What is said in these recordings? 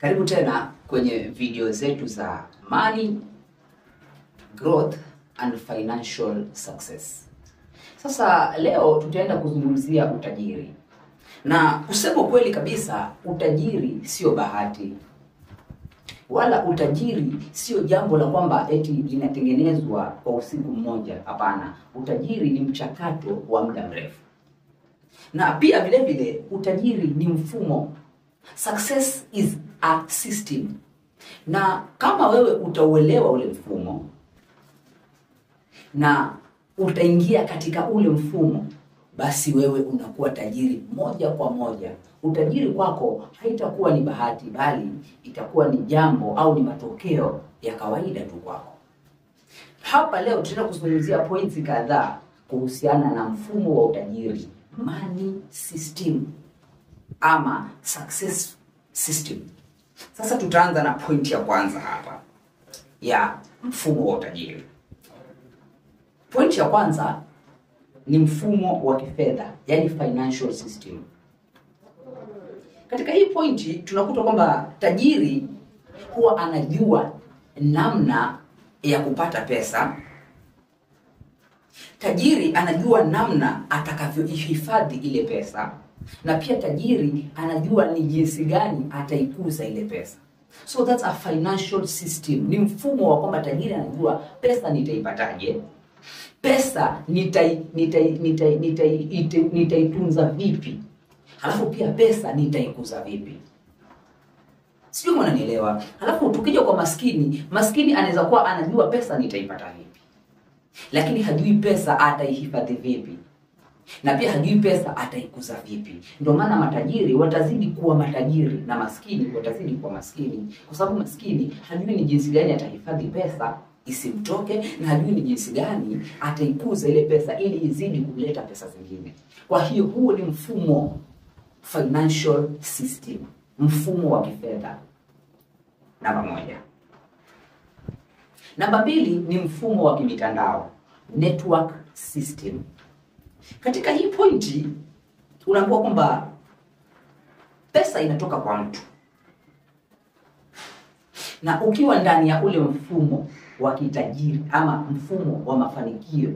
Karibu tena kwenye video zetu za money, growth and financial success. Sasa leo tutaenda kuzungumzia utajiri. Na kusema kweli kabisa, utajiri sio bahati. Wala utajiri sio jambo la kwamba eti linatengenezwa kwa usiku mmoja. Hapana, utajiri ni mchakato wa muda mrefu. Na pia vile vile utajiri ni mfumo. Success is a system. Na kama wewe utauelewa ule mfumo na utaingia katika ule mfumo, basi wewe unakuwa tajiri moja kwa moja. Utajiri kwako haitakuwa ni bahati, bali itakuwa ni jambo au ni matokeo ya kawaida tu kwako. Hapa leo tutaenda kuzungumzia points kadhaa kuhusiana na mfumo wa utajiri, money system ama success system. Sasa tutaanza na point ya kwanza hapa ya mfumo wa utajiri. Point ya kwanza ni mfumo wa kifedha, yani financial system. Katika hii pointi tunakuta kwamba tajiri huwa anajua namna ya kupata pesa. Tajiri anajua namna atakavyohifadhi ile pesa, na pia tajiri anajua ni jinsi gani ataikuza ile pesa. So that's a financial system. Ni mfumo wa kwamba tajiri anajua pesa nitaipataje, pesa nitaitunza vipi, halafu pia pesa nitaikuza vipi. Sio mnanielewa? Halafu tukija kwa maskini anaweza kuwa anajua pesa nitaipata vipi, lakini hajui pesa ataihifadhi vipi, na pia hajui pesa ataikuza vipi. Ndio maana matajiri watazidi kuwa matajiri na maskini watazidi kuwa maskini, kwa sababu maskini hajui ni jinsi gani atahifadhi pesa isimtoke, na hajui ni jinsi gani ataikuza ile pesa ili izidi kuleta pesa zingine. Kwa hiyo huo ni mfumo, financial system, mfumo wa kifedha. Namba moja. Namba mbili ni mfumo wa kimitandao, network system. Katika hii pointi unaambiwa kwamba pesa inatoka kwa mtu, na ukiwa ndani ya ule mfumo wa kitajiri ama mfumo wa mafanikio,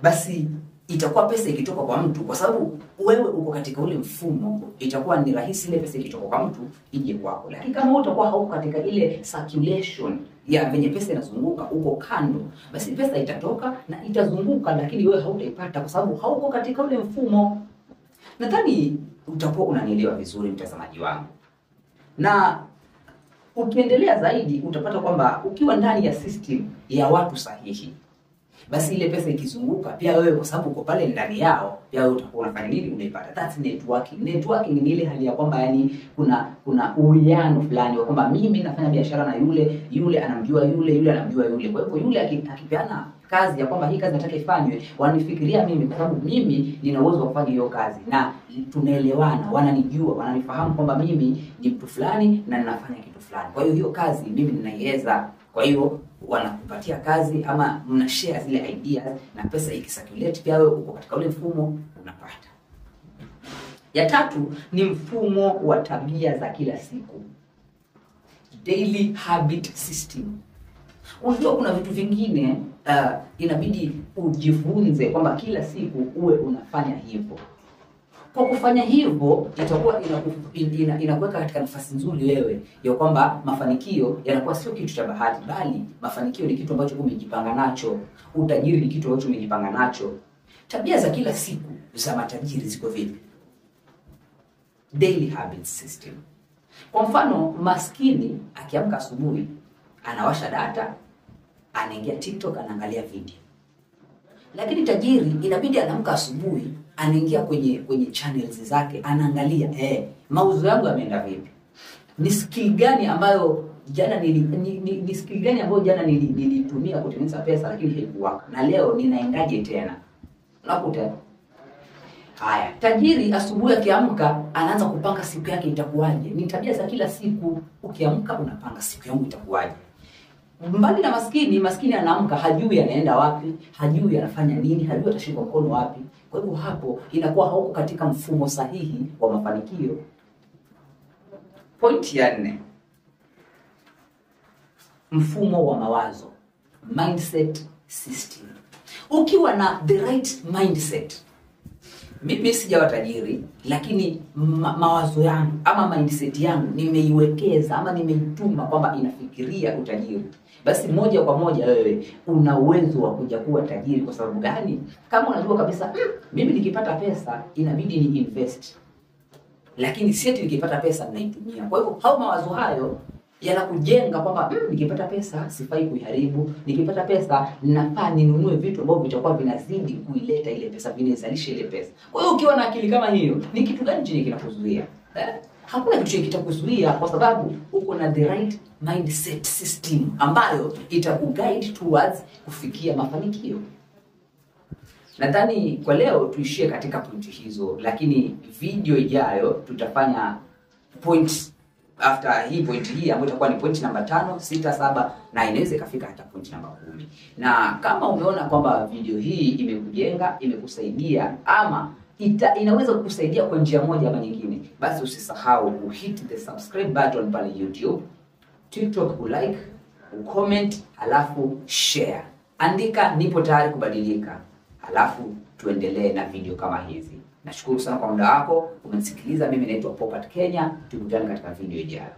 basi itakuwa pesa ikitoka kwa mtu, kwa sababu wewe uko katika ule mfumo, itakuwa ni rahisi ile pesa ikitoka kwa mtu ije kwako. Lakini kama utakuwa hauko katika ile circulation ya venye pesa inazunguka, uko kando, basi pesa itatoka na itazunguka, lakini wewe hautaipata kwa sababu hauko katika ule mfumo. Nadhani utakuwa unanielewa vizuri, mtazamaji wangu. Na ukiendelea zaidi utapata kwamba ukiwa ndani ya system ya watu sahihi, basi ile pesa ikizunguka pia wewe, kwa sababu uko pale ndani yao, pia wewe utakuwa unafanya nini? Unaipata. That's networking. Networking ni ile hali ya kwamba yani kuna uwiano fulani wa kwamba mimi nafanya biashara na yule anamjua yule anamjua yule. Kwa hivyo yule akipeana kazi ya kwamba hii kazi nataka ifanywe, wanifikiria mimi kwa sababu mimi nina uwezo wa kufanya hiyo kazi, na tunaelewana, wananijua, wananifahamu kwamba mimi ni mtu fulani na ninafanya kitu fulani. Kwa hiyo kazi mimi ninaiweza. Kwa hiyo wanakupatia kazi ama mna share zile ideas, na pesa ikisirculate pia wewe uko katika ule mfumo unapata. Ya tatu ni mfumo wa tabia za kila siku, daily habit system. Unajua kuna vitu vingine inabidi ujifunze kwamba kila siku uwe unafanya hivyo. Kwa kufanya hivyo itakuwa inakuweka katika nafasi nzuri wewe ya kwamba mafanikio yanakuwa sio kitu cha bahati, bali mafanikio ni kitu ambacho umejipanga nacho. Utajiri ni kitu ambacho umejipanga nacho. Tabia za kila siku za matajiri ziko vipi? Daily habit system. Kwa mfano, maskini akiamka asubuhi anawasha data, anaingia TikTok, anaangalia video. Lakini tajiri inabidi anaamka asubuhi, anaingia kwenye channels zake, anaangalia mauzo yangu yameenda vipi, ni skill gani ambayo jana nilitumia kutengeneza pesa lakini haikuwaka, na leo ninaendaje tena. Unakuta haya, tajiri asubuhi akiamka anaanza kupanga siku yake itakuwaje. Ni tabia za kila siku. Ukiamka unapanga siku yangu itakuwaje. Mbali na maskini anaamka hajui anaenda wapi, hajui anafanya nini, hajui atashika mkono wapi. Kwa hivyo hapo inakuwa hauko katika mfumo sahihi wa mafanikio. Point ya 4 mfumo wa mawazo, mindset system. Ukiwa na the right mindset, mimi sijawa tajiri, lakini mawazo yangu ama mindset yangu nimeiwekeza ama nimeituma kwamba inafikiria utajiri, basi moja kwa moja wewe una uwezo wa kuja kuwa tajiri. Kwa sababu gani? Kama unajua kabisa mimi nikipata pesa inabidi ni invest, lakini si eti nikipata pesa ninaitumia. Kwa hivyo hao mawazo hayo yanakujenga kwamba nikipata pesa sifai kuiharibu, nikipata pesa ninafaa ninunue vitu ambavyo vitakuwa vinazidi kuileta ile pesa, vinazalisha ile pesa. Kwa hiyo ukiwa na akili kama hiyo, ni kitu gani chenye kinakuzuia? Hakuna kitu chenye kitakuzuia, kwa sababu uko na the right mindset system ambayo itakuguide towards kufikia mafanikio. Nadhani kwa leo tuishie katika pointi hizo, lakini video ijayo tutafanya points after hii point hii ambayo itakuwa ni point namba 5, 6, 7 na inaweza ikafika hata point namba 10. Na kama umeona kwamba video hii imekujenga, imekusaidia ama inaweza kukusaidia kwa njia moja ama nyingine, basi usisahau kuhit the subscribe button pale YouTube, TikTok, ulike, ucomment, alafu share. Andika nipo tayari kubadilika. Alafu tuendelee na video kama hizi. Nashukuru sana kwa muda wako. Umenisikiliza. Mimi naitwa Popat Kenya. Tukutane katika video ijayo.